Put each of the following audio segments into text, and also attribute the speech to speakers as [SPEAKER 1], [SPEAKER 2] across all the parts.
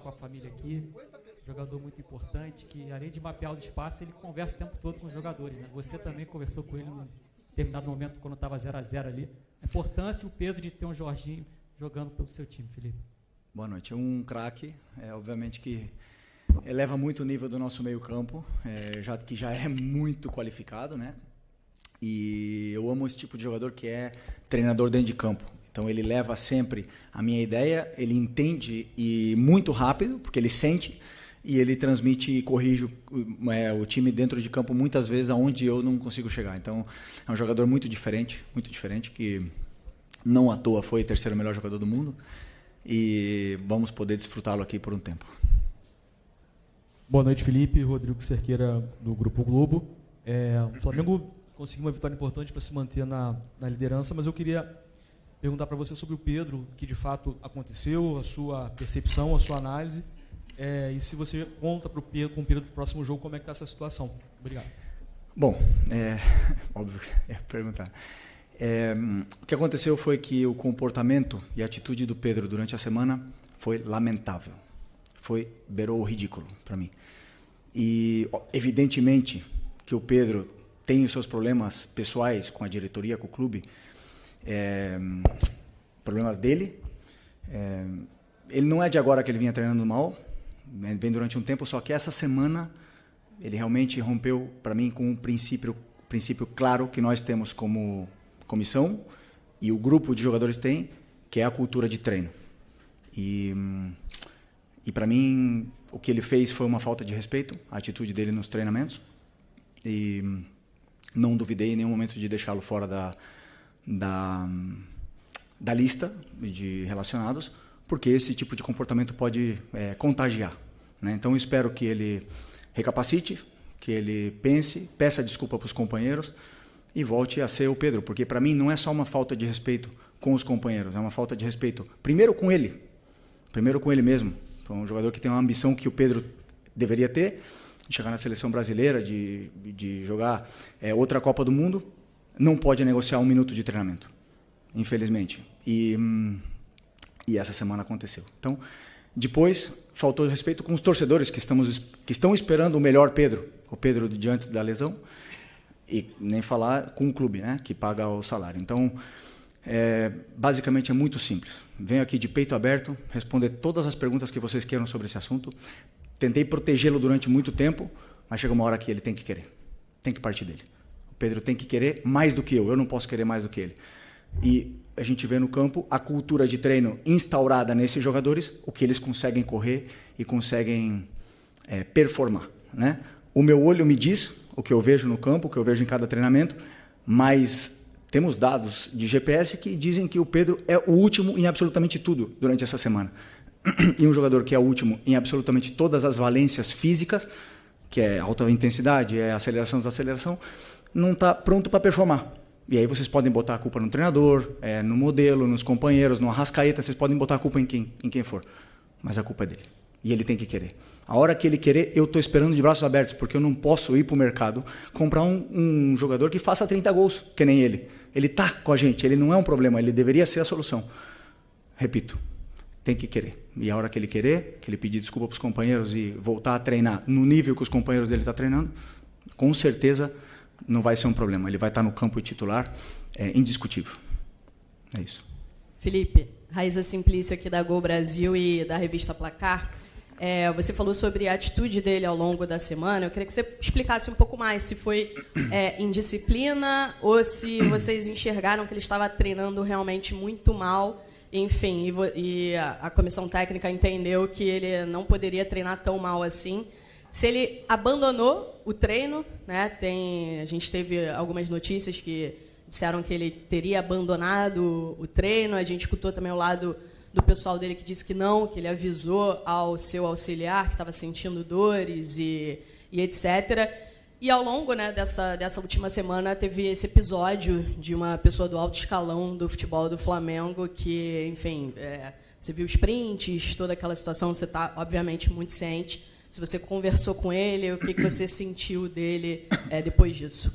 [SPEAKER 1] com a família aqui, jogador muito importante, que além de mapear os espaços, ele conversa o tempo todo com os jogadores, né? Você também conversou com ele num determinado momento, quando estava 0-0 ali. A importância e o peso de ter um Jorginho jogando pelo seu time, Felipe.
[SPEAKER 2] Boa noite. Um craque, obviamente que eleva muito o nível do nosso meio-campo, que já é muito qualificado, né? E eu amo esse tipo de jogador que é treinador dentro de campo. Então ele leva sempre a minha ideia, ele entende e muito rápido, porque ele sente, e ele transmite e corrige o time dentro de campo muitas vezes aonde eu não consigo chegar. Então é um jogador muito diferente, que não à toa foi o terceiro melhor jogador do mundo, e vamos poder desfrutá-lo aqui por um tempo.
[SPEAKER 3] Boa noite, Felipe. Rodrigo Cerqueira, do Grupo Globo. O Flamengo conseguiu uma vitória importante para se manter na liderança, mas eu queria perguntar para você sobre o Pedro, o que de fato aconteceu, a sua percepção, a sua análise, e se você conta com o Pedro do próximo jogo, como é que está essa situação. Obrigado.
[SPEAKER 2] Bom, óbvio que é perguntar. O que aconteceu foi que o comportamento e a atitude do Pedro durante a semana foi lamentável. Beirou o ridículo para mim. E, evidentemente, que o Pedro tem os seus problemas pessoais com a diretoria, com o clube, problemas dele. Ele não é de agora que ele vinha treinando mal, vem durante um tempo, só que essa semana ele realmente rompeu para mim com um princípio claro que nós temos como comissão e o grupo de jogadores tem, que é a cultura de treino. E para mim o que ele fez foi uma falta de respeito, a atitude dele nos treinamentos, e não duvidei em nenhum momento de deixá-lo fora da lista de relacionados, porque esse tipo de comportamento pode contagiar, né? Então eu espero que ele recapacite, que ele pense, peça desculpa para os companheiros e volte a ser o Pedro, porque para mim não é só uma falta de respeito com os companheiros, é uma falta de respeito primeiro com ele mesmo. Então, um jogador que tem uma ambição que o Pedro deveria ter, de chegar na seleção brasileira, de jogar outra Copa do Mundo, não pode negociar 1 minuto de treinamento, infelizmente. E essa semana aconteceu. Então, depois, faltou respeito com os torcedores que estão esperando o melhor Pedro, o Pedro de antes da lesão, e nem falar com o clube, né, que paga o salário. Então, basicamente é muito simples. Venho aqui de peito aberto, responder todas as perguntas que vocês queiram sobre esse assunto. Tentei protegê-lo durante muito tempo, mas chega uma hora que ele tem que querer. Tem que partir dele. O Pedro tem que querer mais do que eu não posso querer mais do que ele. E a gente vê no campo a cultura de treino instaurada nesses jogadores, o que eles conseguem correr e conseguem performar, né? O meu olho me diz o que eu vejo no campo, o que eu vejo em cada treinamento, mas temos dados de GPS que dizem que o Pedro é o último em absolutamente tudo durante essa semana. E um jogador que é o último em absolutamente todas as valências físicas, que é alta intensidade, é aceleração, desaceleração, não está pronto para performar. E aí vocês podem botar a culpa no treinador, no modelo, nos companheiros, no Arrascaeta, vocês podem botar a culpa em quem for. Mas a culpa é dele. E ele tem que querer. A hora que ele querer, eu estou esperando de braços abertos, porque eu não posso ir para o mercado comprar um jogador que faça 30 gols, que nem ele. Ele está com a gente, ele não é um problema, ele deveria ser a solução. Repito, tem que querer. E a hora que ele querer, que ele pedir desculpa para os companheiros e voltar a treinar no nível que os companheiros dele estão treinando, com certeza não vai ser um problema. Ele vai estar no campo titular, indiscutível. É isso.
[SPEAKER 4] Felipe, Raíza Simplício aqui da Gol Brasil e da revista Placar. Você falou sobre a atitude dele ao longo da semana. Eu queria que você explicasse um pouco mais se foi indisciplina ou se vocês enxergaram que ele estava treinando realmente muito mal. Enfim, e a comissão técnica entendeu que ele não poderia treinar tão mal assim. Se ele abandonou o treino, né? A gente teve algumas notícias que disseram que ele teria abandonado o treino. A gente escutou também o lado do pessoal dele que disse que não, que ele avisou ao seu auxiliar que estava sentindo dores e etc. E ao longo, né, dessa última semana teve esse episódio de uma pessoa do alto escalão do futebol do Flamengo que, enfim, você viu os prints, toda aquela situação, você está, obviamente, muito ciente. Se você conversou com ele, o que você sentiu dele depois disso?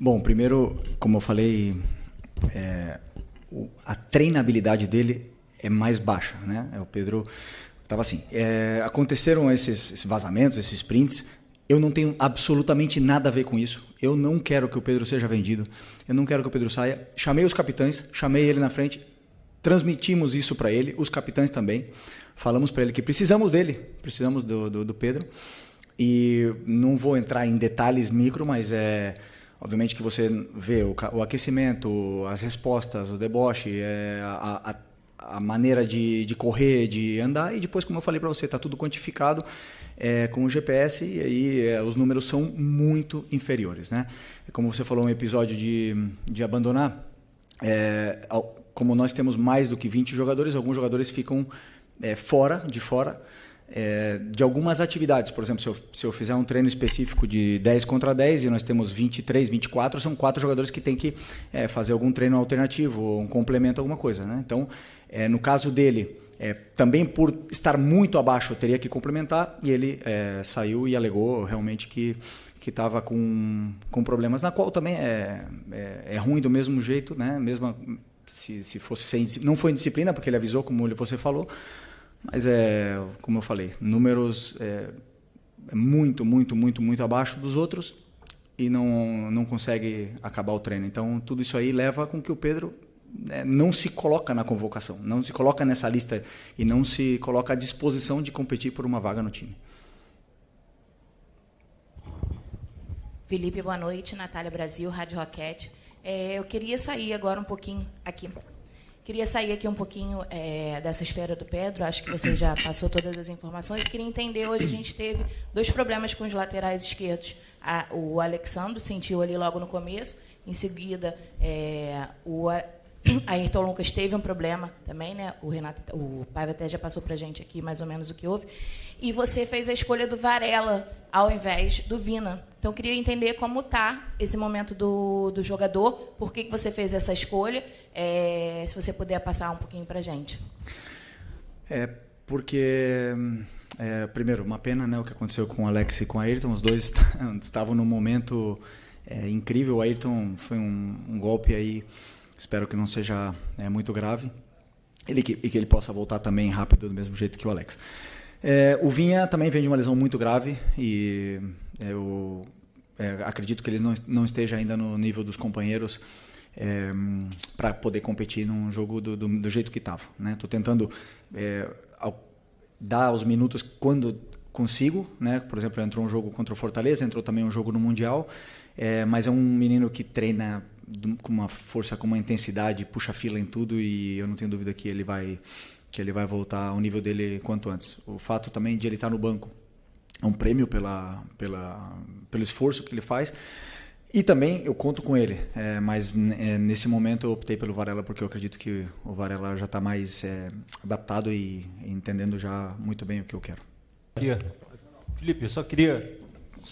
[SPEAKER 2] Bom, primeiro, como eu falei, a treinabilidade dele é mais baixa, né? O Pedro, Estava assim, aconteceram esses vazamentos, esses prints. Eu não tenho absolutamente nada a ver com isso. Eu não quero que o Pedro seja vendido. Eu não quero que o Pedro saia. Chamei os capitães, chamei ele na frente, transmitimos isso para ele, os capitães também. Falamos para ele que precisamos dele, precisamos do Pedro. E não vou entrar em detalhes micro, mas obviamente que você vê o aquecimento, as respostas, o deboche, a maneira de correr, de andar, e depois, como eu falei para você, está tudo quantificado com o GPS, e aí os números são muito inferiores, né? Como você falou, um episódio de abandonar, como nós temos mais do que 20 jogadores, alguns jogadores ficam fora de algumas atividades. Por exemplo, se eu fizer um treino específico de 10 contra 10 e nós temos 23, 24, são 4 jogadores que têm que fazer algum treino alternativo, um complemento, alguma coisa, né? Então, no caso dele, também por estar muito abaixo, eu teria que complementar, e ele saiu e alegou realmente que estava com problemas, na qual também é ruim do mesmo jeito, né? Mesmo se fosse não foi indisciplina, porque ele avisou, como você falou, mas como eu falei, números muito, muito, muito, muito abaixo dos outros, e não consegue acabar o treino. Então, tudo isso aí leva com que o Pedro não se coloca na convocação, não se coloca nessa lista e não se coloca à disposição de competir por uma vaga no time.
[SPEAKER 5] Felipe, boa noite. Natália Brasil, Rádio Roquete. Eu queria sair agora um pouquinho aqui. Queria sair aqui um pouquinho dessa esfera do Pedro. Acho que você já passou todas as informações. Queria entender, hoje a gente teve 2 problemas com os laterais esquerdos. O Alexandro sentiu ali logo no começo. Em seguida, o Ayrton Lucas teve um problema também, né? O Paiva até já passou para a gente aqui mais ou menos o que houve. E você fez a escolha do Varela ao invés do Vina. Então, eu queria entender como está esse momento do jogador, por que você fez essa escolha, se você puder passar um pouquinho para a gente.
[SPEAKER 2] Porque, primeiro, uma pena, né, o que aconteceu com o Alex e com o Ayrton. Os dois estavam num momento incrível. O Ayrton foi um golpe aí, espero que não seja muito grave, e que ele possa voltar também rápido, do mesmo jeito que o Alex. O Vinha também vem de uma lesão muito grave, e eu acredito que ele não esteja ainda no nível dos companheiros para poder competir num jogo do jeito que estava, né? Estou tentando dar os minutos quando consigo, né? Por exemplo, entrou um jogo contra o Fortaleza, entrou também um jogo no Mundial, mas é um menino que treina com uma força, com uma intensidade, puxa fila em tudo, e eu não tenho dúvida que ele vai voltar ao nível dele quanto antes. O fato também de ele estar no banco é um prêmio pelo esforço que ele faz, e também eu conto com ele, mas nesse momento eu optei pelo Varela, porque eu acredito que o Varela já está mais adaptado e entendendo já muito bem o que eu quero.
[SPEAKER 6] Felipe, eu só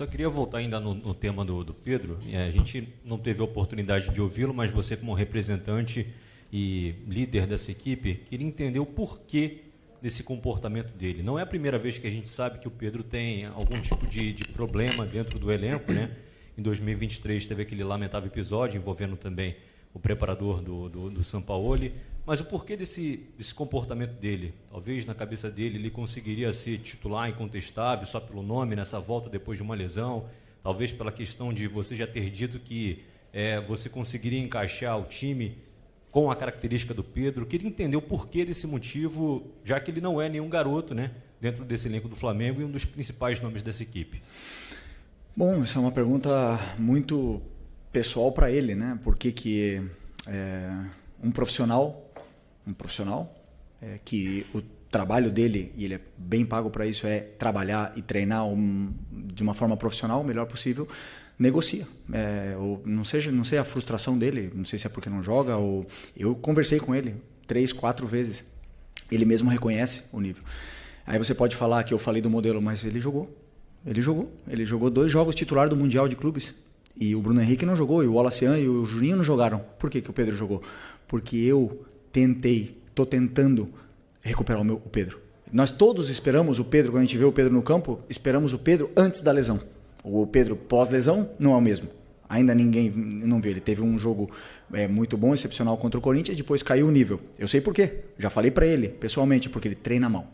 [SPEAKER 6] queria voltar ainda no tema do Pedro. A gente não teve a oportunidade de ouvi-lo, mas você, como representante e líder dessa equipe, queria entender o porquê desse comportamento dele. Não é a primeira vez que a gente sabe que o Pedro tem algum tipo de problema dentro do elenco, né? Em 2023 teve aquele lamentável episódio envolvendo também o preparador do Sampaoli. Mas o porquê desse comportamento dele? Talvez na cabeça dele ele conseguiria ser titular incontestável só pelo nome nessa volta depois de uma lesão. Talvez pela questão de você já ter dito que você conseguiria encaixar o time com a característica do Pedro. Queria entender o porquê desse motivo, já que ele não é nenhum garoto, né, dentro desse elenco do Flamengo e um dos principais nomes dessa equipe.
[SPEAKER 2] Bom, essa é uma pergunta muito pessoal para ele, né? Por que um profissional que o trabalho dele, e ele é bem pago para isso, é trabalhar e treinar de uma forma profissional, o melhor possível, negocia. Ou não sei a frustração dele, não sei se é porque não joga, ou eu conversei com ele 3, 4 vezes, ele mesmo reconhece o nível. Aí você pode falar que eu falei do modelo, mas ele jogou 2 jogos titular do Mundial de Clubes, e o Bruno Henrique não jogou, e o Wallacean e o Juninho não jogaram. Por que o Pedro jogou? Porque eu estou tentando recuperar o Pedro. Nós todos esperamos o Pedro, quando a gente vê o Pedro no campo, esperamos o Pedro antes da lesão. O Pedro pós-lesão não é o mesmo. Ainda ninguém não viu. Ele teve um jogo muito bom, excepcional contra o Corinthians, depois caiu o nível. Eu sei por quê. Já falei para ele, pessoalmente, porque ele treina mal.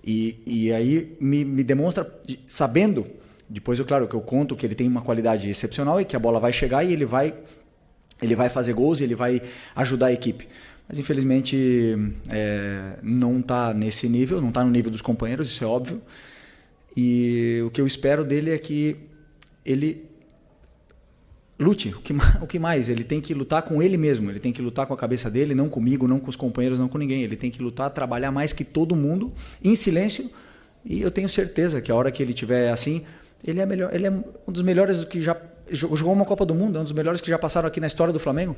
[SPEAKER 2] E aí me demonstra, sabendo, depois, claro, que eu conto que ele tem uma qualidade excepcional e que a bola vai chegar e ele vai fazer gols e ele vai ajudar a equipe. Mas, infelizmente, não está nesse nível, não está no nível dos companheiros, isso é óbvio. E o que eu espero dele é que ele lute. O que mais? Ele tem que lutar com ele mesmo, ele tem que lutar com a cabeça dele, não comigo, não com os companheiros, não com ninguém. Ele tem que lutar, trabalhar mais que todo mundo, em silêncio. E eu tenho certeza que a hora que ele estiver assim, ele é melhor. Ele é um dos melhores que já jogou uma Copa do Mundo, é um dos melhores que já passaram aqui na história do Flamengo.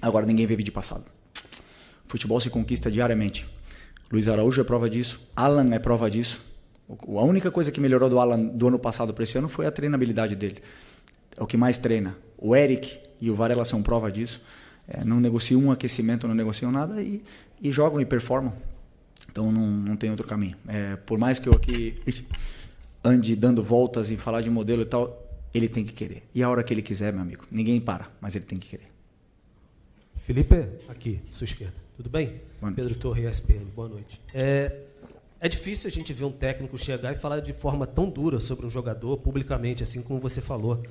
[SPEAKER 2] Agora ninguém vive de passado. Futebol se conquista diariamente. Luiz Araújo é prova disso. Alan é prova disso. A única coisa que melhorou do Alan do ano passado para esse ano foi a treinabilidade dele. É o que mais treina. O Eric e o Varela são prova disso. Não negociam um aquecimento, não negociam nada e jogam e performam. Então não tem outro caminho. Por mais que eu aqui ande dando voltas e falar de modelo e tal, ele tem que querer. E a hora que ele quiser, meu amigo, ninguém para, mas ele tem que querer.
[SPEAKER 7] Felipe, aqui, sua esquerda. Tudo bem? Pedro Torre, ESPN. Boa noite. É difícil a gente ver um técnico chegar e falar de forma tão dura sobre um jogador publicamente, assim como você falou.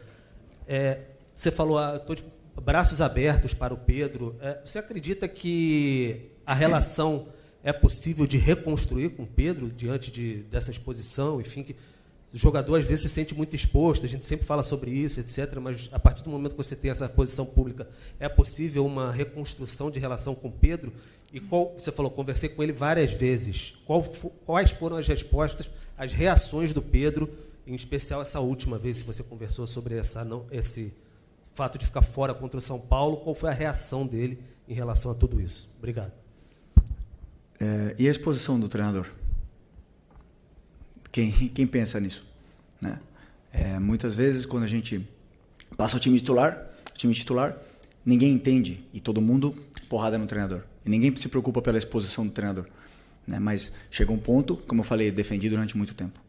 [SPEAKER 7] Você falou, estou de braços abertos para o Pedro. Você acredita que a relação é possível de reconstruir com o Pedro diante dessa exposição? Enfim, que o jogador às vezes se sente muito exposto, a gente sempre fala sobre isso, etc. Mas a partir do momento que você tem essa posição pública, é possível uma reconstrução de relação com o Pedro? E você falou, conversei com ele várias vezes. Quais foram as respostas, as reações do Pedro, em especial essa última vez, se você conversou sobre esse fato de ficar fora contra o São Paulo, qual foi a reação dele em relação a tudo isso? Obrigado.
[SPEAKER 2] E a exposição do treinador? Quem pensa nisso? Né? Muitas vezes, quando a gente passa o time titular, ninguém entende e todo mundo porrada no treinador. E ninguém se preocupa pela exposição do treinador. Né? Mas chega um ponto, como eu falei, defendi durante muito tempo.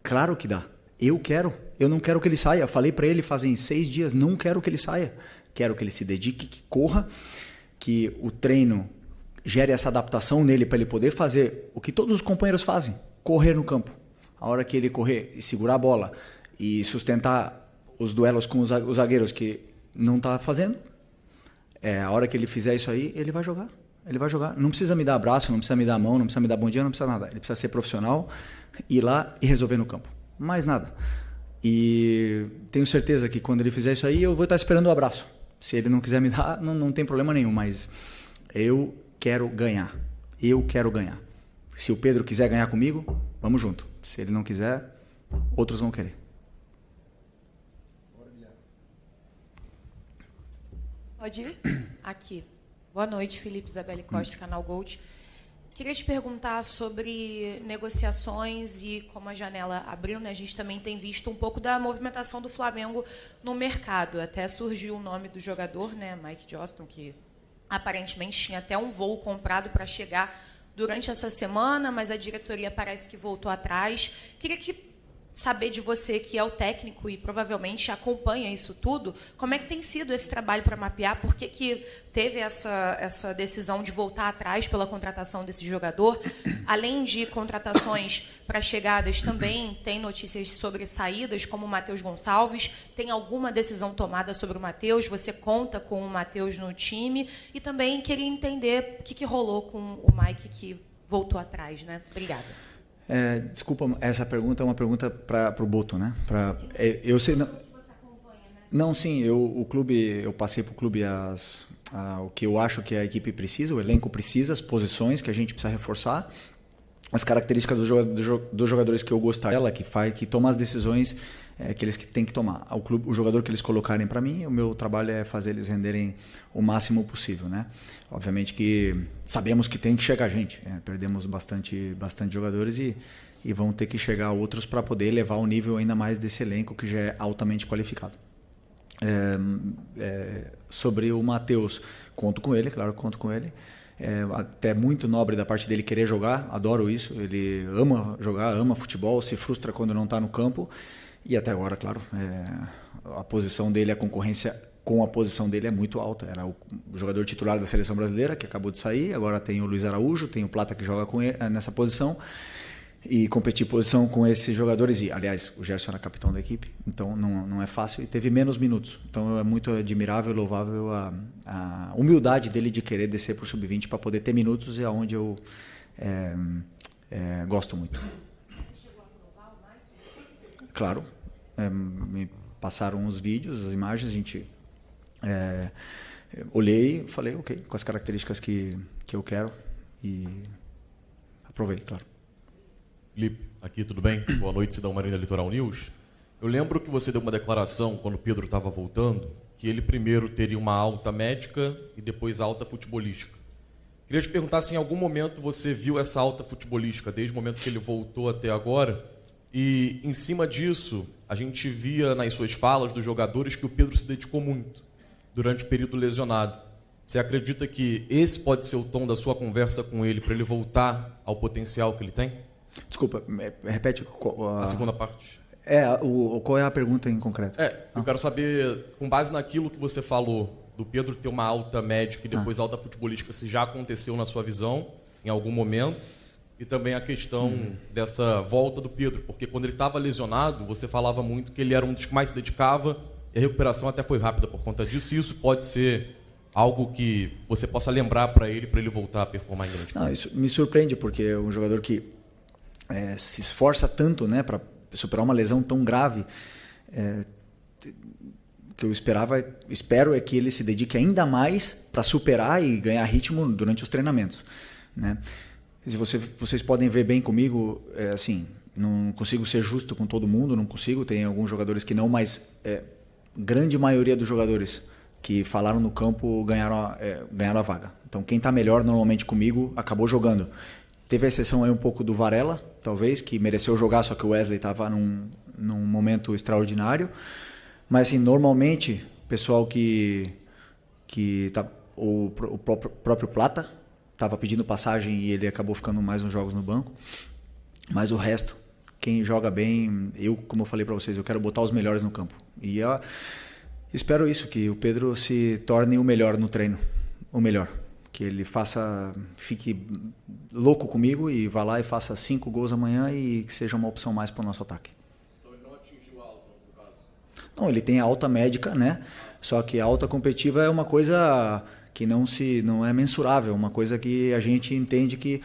[SPEAKER 2] Claro que dá. Eu não quero que ele saia. Falei para ele fazem 6 dias, não quero que ele saia. Quero que ele se dedique, que corra, que o treino gere essa adaptação nele para ele poder fazer o que todos os companheiros fazem, correr no campo. A hora que ele correr e segurar a bola e sustentar os duelos com os zagueiros que não está fazendo, a hora que ele fizer isso aí, ele vai jogar. Ele vai jogar. Não precisa me dar abraço, não precisa me dar a mão, não precisa me dar bom dia, não precisa nada. Ele precisa ser profissional, ir lá e resolver no campo. Mais nada. E tenho certeza que quando ele fizer isso aí, eu vou estar esperando o abraço. Se ele não quiser me dar, não tem problema nenhum, mas eu quero ganhar. Eu quero ganhar. Se o Pedro quiser ganhar comigo, vamos junto. Se ele não quiser, outros vão querer.
[SPEAKER 5] Pode ir? Aqui. Boa noite, Felipe Isabelle Costa, Canal Gold. Queria te perguntar sobre negociações e como a janela abriu, né? A gente também tem visto um pouco da movimentação do Flamengo no mercado. Até surgiu o nome do jogador, né? Mike Johnston, que aparentemente tinha até um voo comprado para chegar durante essa semana, mas a diretoria parece que voltou atrás. Queria saber de você, que é o técnico e provavelmente acompanha isso tudo, como é que tem sido esse trabalho para mapear, por que teve essa decisão de voltar atrás pela contratação desse jogador? Além de contratações para chegadas, também tem notícias sobre saídas, como o Matheus Gonçalves. Tem alguma decisão tomada sobre o Matheus? Você conta com o Matheus no time? E também queria entender o que rolou com o Mike, que voltou atrás, né? Obrigada.
[SPEAKER 2] Desculpa, essa pergunta é uma pergunta para o Boto, né? Eu sei, não, sim, o clube, eu passei para o clube o que eu acho que a equipe precisa, o elenco precisa, as posições que a gente precisa reforçar, as características dos jogadores que eu gostaria, que toma as decisões que eles têm que tomar. O jogador que eles colocarem para mim, o meu trabalho é fazer eles renderem o máximo possível, né? Obviamente que sabemos que tem que chegar gente, perdemos bastante jogadores e vão ter que chegar outros para poder elevar o nível ainda mais desse elenco que já é altamente qualificado. Sobre o Matheus, conto com ele, claro que conto com ele. Até muito nobre da parte dele querer jogar, adoro isso. Ele ama jogar, ama futebol, se frustra quando não está no campo. E até agora, claro, a posição dele, a concorrência com a posição dele é muito alta. Era o jogador titular da seleção brasileira, que acabou de sair, agora tem o Luiz Araújo, tem o Plata que joga com ele, nessa posição, e competir posição com esses jogadores, e aliás, o Gerson era capitão da equipe, então não é fácil, e teve menos minutos. Então é muito admirável e louvável a humildade dele de querer descer para o Sub-20 para poder ter minutos, e é onde eu gosto muito. Claro, me passaram os vídeos, as imagens, a gente olhei, falei, ok, com as características que eu quero, e aprovei, claro.
[SPEAKER 8] Felipe, aqui tudo bem? Boa noite, Cidão Marina Litoral News. Eu lembro que você deu uma declaração quando o Pedro estava voltando, que ele primeiro teria uma alta médica e depois alta futebolística. Queria te perguntar se em algum momento você viu essa alta futebolística, desde o momento que ele voltou até agora, e em cima disso, a gente via nas suas falas dos jogadores que o Pedro se dedicou muito durante o período lesionado. Você acredita que esse pode ser o tom da sua conversa com ele para ele voltar ao potencial que ele tem?
[SPEAKER 2] Desculpa, repete
[SPEAKER 8] a segunda parte.
[SPEAKER 2] Qual é a pergunta em concreto?
[SPEAKER 8] Eu quero saber, com base naquilo que você falou, do Pedro ter uma alta médica e depois alta futebolística, se já aconteceu na sua visão, em algum momento, e também a questão dessa volta do Pedro, porque quando ele estava lesionado, você falava muito que ele era um dos que mais se dedicava, e a recuperação até foi rápida por conta disso, e isso pode ser algo que você possa lembrar para ele voltar a performar em grande.
[SPEAKER 2] Não, isso me surpreende, porque é um jogador que se esforça tanto, né, para superar uma lesão tão grave, que eu espero é que ele se dedique ainda mais para superar e ganhar ritmo durante os treinamentos, né? Se vocês podem ver bem comigo, assim, não consigo ser justo com todo mundo, não consigo, tem alguns jogadores que não, mas grande maioria dos jogadores que falaram no campo ganharam a vaga. Então quem está melhor normalmente comigo acabou jogando. Teve a exceção aí um pouco do Varela, talvez, que mereceu jogar, só que o Wesley estava num momento extraordinário. Mas, assim, normalmente, o pessoal o próprio Plata estava pedindo passagem e ele acabou ficando mais uns jogos no banco. Mas o resto, quem joga bem, como eu falei para vocês, eu quero botar os melhores no campo. E eu espero isso, que o Pedro se torne o melhor no treino, o melhor. Que ele fique louco comigo e vá lá e faça 5 gols amanhã e que seja uma opção mais para o nosso ataque.
[SPEAKER 8] Então ele não atingiu a alta, no caso?
[SPEAKER 2] Não, ele tem a alta médica, né? Só que a alta competitiva é uma coisa que não é mensurável, uma coisa que a gente entende que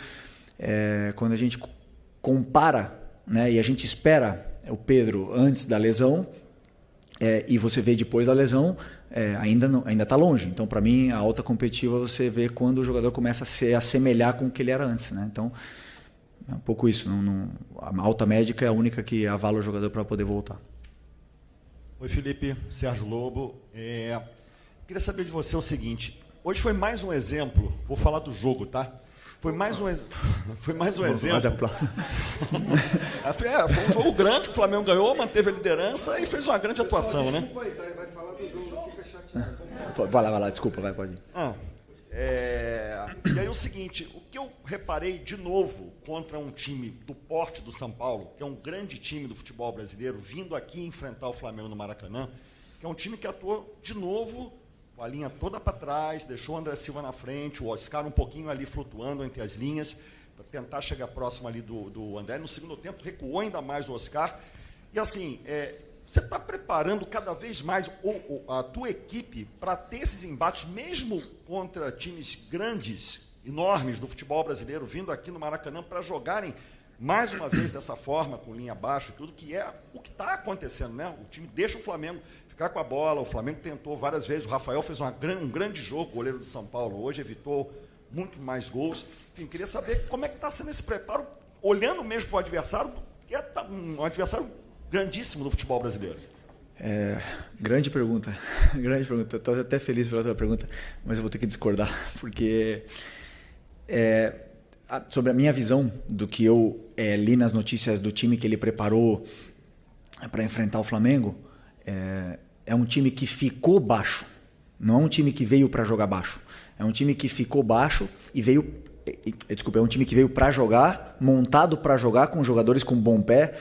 [SPEAKER 2] quando a gente compara, né, e a gente espera o Pedro antes da lesão, e você vê depois da lesão, ainda está longe. Então, para mim, a alta competitiva você vê quando o jogador começa a se assemelhar com o que ele era antes, né? Então, é um pouco isso. A alta médica é a única que avala o jogador para poder voltar.
[SPEAKER 9] Oi, Felipe, Sérgio Lobo. Queria saber de você o seguinte. Hoje foi mais um exemplo, vou falar do jogo, tá? Foi mais um exemplo. Foi um jogo grande, que o Flamengo ganhou, manteve a liderança e fez uma grande atuação, né?
[SPEAKER 10] Vai falar do jogo, fica chateado.
[SPEAKER 2] Vai lá, desculpa, pode ir.
[SPEAKER 9] E aí o seguinte, o que eu reparei de novo contra um time do porte do São Paulo, que é um grande time do futebol brasileiro, vindo aqui enfrentar o Flamengo no Maracanã, que é um time que atuou de novo com a linha toda para trás, deixou o André Silva na frente, o Oscar um pouquinho ali flutuando entre as linhas, para tentar chegar próximo ali do André. No segundo tempo, recuou ainda mais o Oscar. E assim, você está preparando cada vez mais a tua equipe para ter esses embates, mesmo contra times grandes, enormes do futebol brasileiro, vindo aqui no Maracanã para jogarem mais uma vez dessa forma, com linha baixa e tudo, que é o que está acontecendo, né? O time deixa o Flamengo ficar com a bola, o Flamengo tentou várias vezes, o Rafael fez um grande jogo, goleiro do São Paulo, hoje evitou muito mais gols. Enfim, queria saber como é que está sendo esse preparo, olhando mesmo para o adversário, que é um adversário grandíssimo do futebol brasileiro.
[SPEAKER 2] Grande pergunta. Estou até feliz pela tua pergunta, mas eu vou ter que discordar, porque sobre a minha visão do que eu li nas notícias do time que ele preparou para enfrentar o Flamengo, é um time que ficou baixo, não é um time que veio para jogar baixo, é um time que ficou baixo e veio, é um time que veio para jogar, montado para jogar com jogadores com bom pé,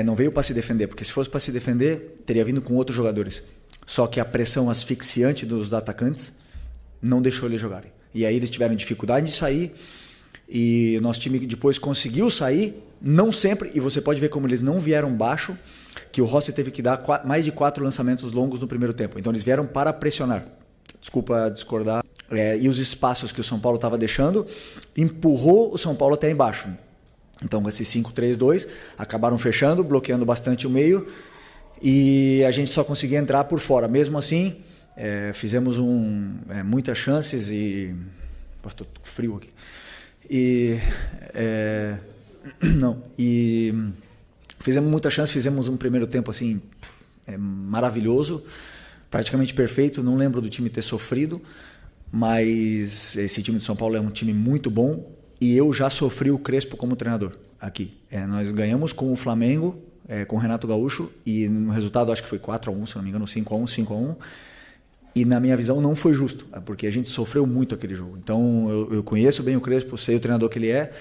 [SPEAKER 2] não veio para se defender, porque se fosse para se defender, teria vindo com outros jogadores. Só que a pressão asfixiante dos atacantes não deixou eles jogarem. E aí eles tiveram dificuldade de sair, e o nosso time depois conseguiu sair, não sempre, e você pode ver como eles não vieram baixo, que o Rossi teve que dar mais de 4 lançamentos longos no primeiro tempo. Então eles vieram para pressionar. Desculpa discordar. E os espaços que o São Paulo estava deixando, empurrou o São Paulo até embaixo. Então, com esse 5-3-2, acabaram fechando, bloqueando bastante o meio, e a gente só conseguia entrar por fora. Mesmo assim, fizemos muitas chances e... Estou frio aqui. Fizemos muitas chances, fizemos um primeiro tempo assim, maravilhoso, praticamente perfeito. Não lembro do time ter sofrido, mas esse time de São Paulo é um time muito bom, e eu já sofri o Crespo como treinador aqui. Nós ganhamos com o Flamengo, com o Renato Gaúcho, e no resultado acho que foi 4-1, se não me engano, 5-1, 5-1. E na minha visão não foi justo, porque a gente sofreu muito aquele jogo. Então eu conheço bem o Crespo, sei o treinador que ele é,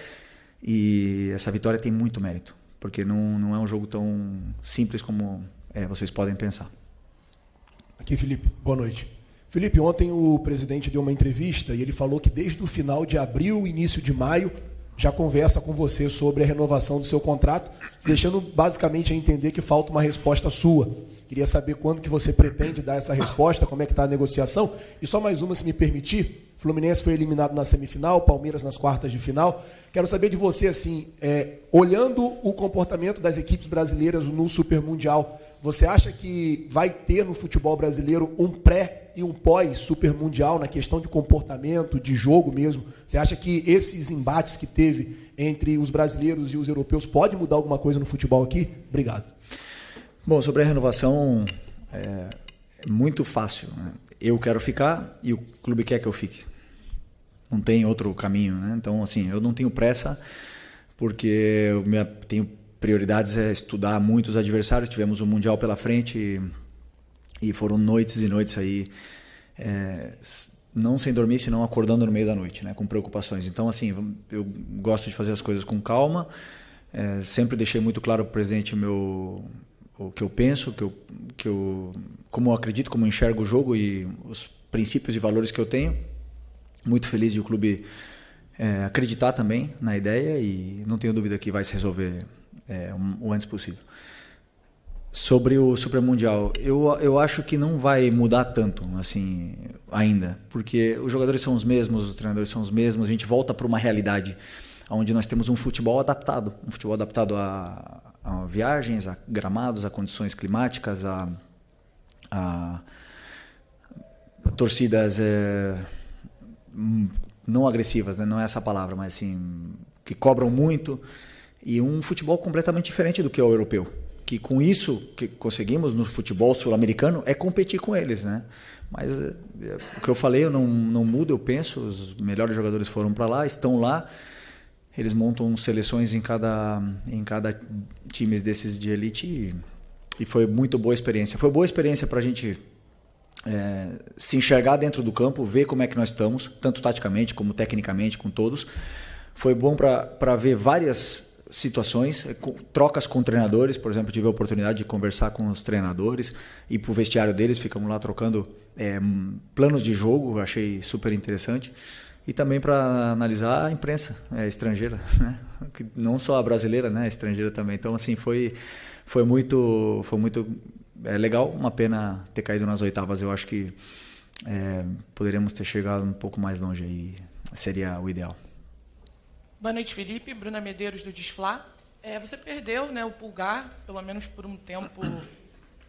[SPEAKER 2] e essa vitória tem muito mérito, porque não é um jogo tão simples como vocês podem pensar.
[SPEAKER 11] Aqui, Felipe, boa noite. Felipe, ontem o presidente deu uma entrevista e ele falou que desde o final de abril, início de maio, já conversa com você sobre a renovação do seu contrato, deixando basicamente a entender que falta uma resposta sua. Queria saber quando que você pretende dar essa resposta, como é que está a negociação. E só mais uma, se me permitir. Fluminense foi eliminado na semifinal, Palmeiras nas quartas de final. Quero saber de você, assim, olhando o comportamento das equipes brasileiras no Super Mundial, você acha que vai ter no futebol brasileiro um pré e um pós-Super Mundial na questão de comportamento, de jogo mesmo? Você acha que esses embates que teve entre os brasileiros e os europeus pode mudar alguma coisa no futebol aqui? Obrigado.
[SPEAKER 2] Bom, sobre a renovação, é muito fácil, né? Eu quero ficar e o clube quer que eu fique. Não tem outro caminho, né? Então, assim, eu não tenho pressa, porque eu tenho prioridades, estudar muito os adversários. Tivemos um Mundial pela frente e foram noites e noites aí, não sem dormir, senão acordando no meio da noite, né? Com preocupações. Então, assim, eu gosto de fazer as coisas com calma. Sempre deixei muito claro para o presidente o que eu penso, como eu acredito, como eu enxergo o jogo e os princípios e valores que eu tenho. Muito feliz de o clube acreditar também na ideia, e não tenho dúvida que vai se resolver o antes possível. Sobre o Super Mundial, eu acho que não vai mudar tanto assim ainda, porque os jogadores são os mesmos, os treinadores são os mesmos. A gente volta para uma realidade onde nós temos um futebol adaptado a viagens, a gramados, a condições climáticas, a torcidas não agressivas, né? Não é essa palavra, mas assim, que cobram muito, e um futebol completamente diferente do que é o europeu. Que com isso que conseguimos no futebol sul-americano é competir com eles, né? Mas o que eu falei, eu não mudo, eu penso, os melhores jogadores foram para lá, estão lá. Eles montam seleções em cada time desses de elite, e foi muito boa experiência. Foi boa experiência para a gente se enxergar dentro do campo, ver como é que nós estamos, tanto taticamente como tecnicamente, com todos. Foi bom para ver várias situações, trocas com treinadores. Por exemplo, tive a oportunidade de conversar com os treinadores, ir para o vestiário deles, ficamos lá trocando planos de jogo, achei super interessante. E também para analisar a imprensa estrangeira, né? Não só a brasileira, né? A estrangeira também. Então, assim, foi muito legal. Uma pena ter caído nas oitavas. Eu acho que poderíamos ter chegado um pouco mais longe, aí seria o ideal.
[SPEAKER 12] Boa noite, Felipe. Bruna Medeiros, do Desflá. Você perdeu, né, o Pulgar, pelo menos por um tempo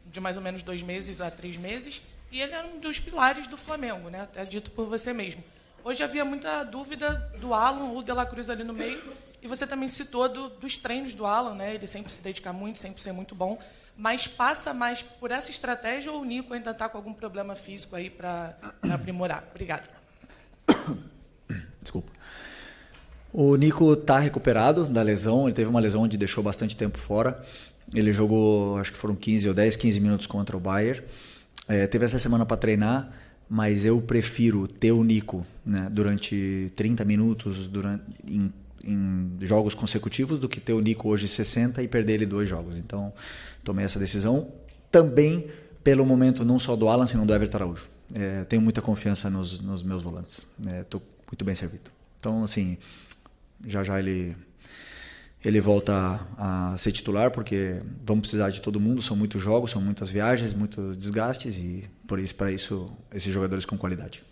[SPEAKER 12] de mais ou menos 2 meses a 3 meses, e ele era um dos pilares do Flamengo, né? Até dito por você mesmo. Hoje havia muita dúvida do Alan ou De La Cruz ali no meio, e você também citou dos treinos do Alan, né? Ele sempre se dedica muito, sempre ser muito bom, mas passa mais por essa estratégia, ou o Nico ainda está com algum problema físico aí para aprimorar? Obrigado.
[SPEAKER 2] Desculpa. O Nico está recuperado da lesão, ele teve uma lesão onde deixou bastante tempo fora. Ele jogou, acho que foram 15 minutos contra o Bayern. Teve essa semana para treinar, mas eu prefiro ter o Nico, né, durante 30 minutos em jogos consecutivos do que ter o Nico hoje 60 e perder ele 2 jogos. Então, tomei essa decisão também pelo momento, não só do Alan, senão do Everton Araújo. Tenho muita confiança nos meus volantes. Estou muito bem servido. Então, assim, já ele volta a ser titular, porque vamos precisar de todo mundo. São muitos jogos, são muitas viagens, muitos desgastes, e para isso, esses jogadores com qualidade.